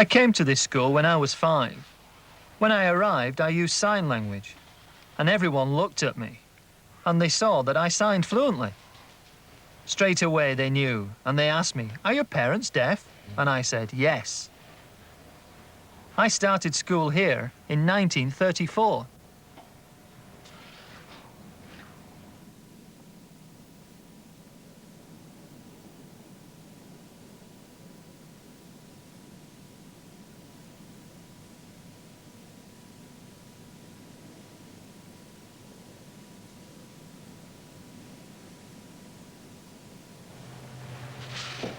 I came to this school when I was 5. When I arrived, I used sign language, and everyone looked at me, and they saw that I signed fluently. Straight away they knew, and they asked me, "Are your parents deaf?" And I said, yes. I started school here in 1934.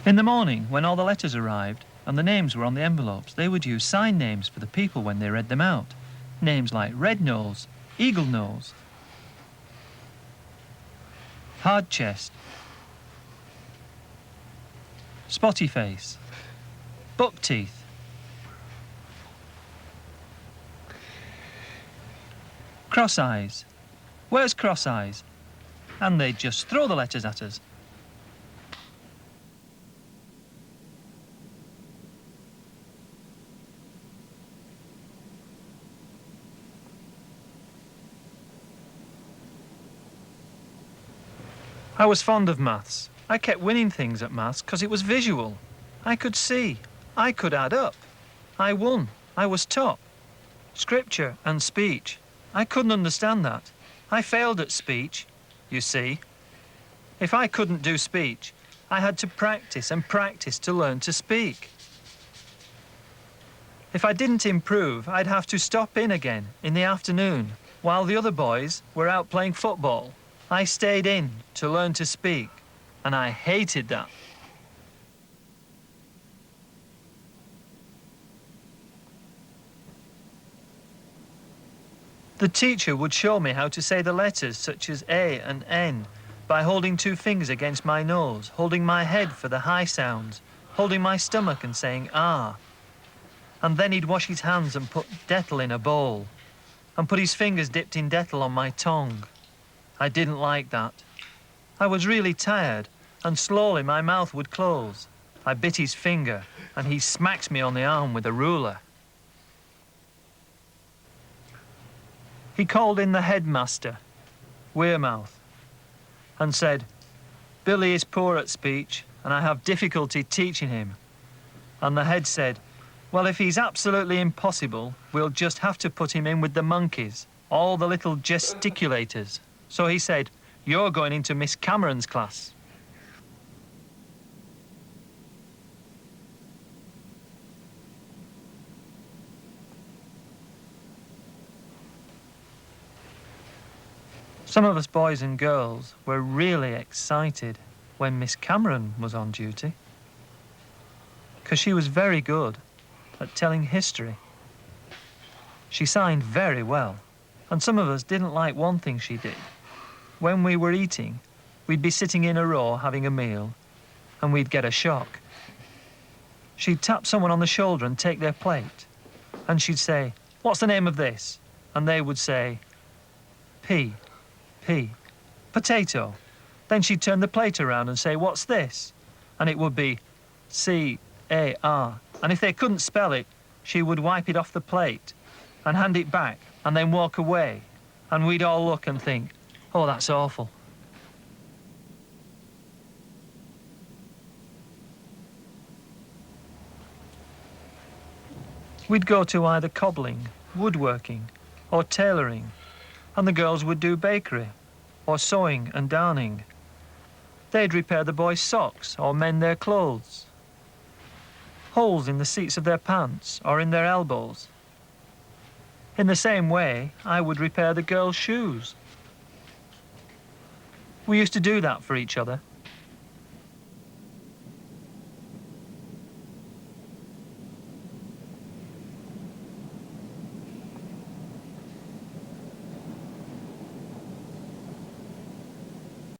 In the morning, when all the letters arrived and the names were on the envelopes, they would use sign names for the people when they read them out. Names like Red Nose, Eagle Nose, Hard Chest, Spotty Face, Buck Teeth, Cross Eyes, Where's Cross Eyes? And they'd just throw the letters at us. I was fond of maths. I kept winning things at maths because it was visual. I could see. I could add up. I won. I was top. Scripture and speech. I couldn't understand that. I failed at speech, you see. If I couldn't do speech, I had to practice and practice to learn to speak. If I didn't improve, I'd have to stop in again in the afternoon while the other boys were out playing football. I stayed in to learn to speak, and I hated that. The teacher would show me how to say the letters such as A and N by holding 2 fingers against my nose, holding my head for the high sounds, holding my stomach and saying ah. And then he'd wash his hands and put Dettol in a bowl, and put his fingers dipped in Dettol on my tongue. I didn't like that. I was really tired, and slowly my mouth would close. I bit his finger, and he smacked me on the arm with a ruler. He called in the headmaster, Wearmouth, and said, "Billy is poor at speech, and I have difficulty teaching him." And the head said, "Well, if he's absolutely impossible, we'll just have to put him in with the monkeys, all the little gesticulators." So he said, "You're going into Miss Cameron's class." Some of us boys and girls were really excited when Miss Cameron was on duty, because she was very good at telling history. She signed very well, and some of us didn't like one thing she did. When we were eating, we'd be sitting in a row having a meal, and we'd get a shock. She'd tap someone on the shoulder and take their plate, and she'd say, "What's the name of this?" And they would say, P, potato. Then she'd turn the plate around and say, "What's this?" And it would be C-A-R. And if they couldn't spell it, she would wipe it off the plate and hand it back and then walk away. And we'd all look and think, "Oh, that's awful." We'd go to either cobbling, woodworking, or tailoring, and the girls would do bakery, or sewing and darning. They'd repair the boys' socks or mend their clothes, holes in the seats of their pants or in their elbows. In the same way, I would repair the girls' shoes. We used to do that for each other.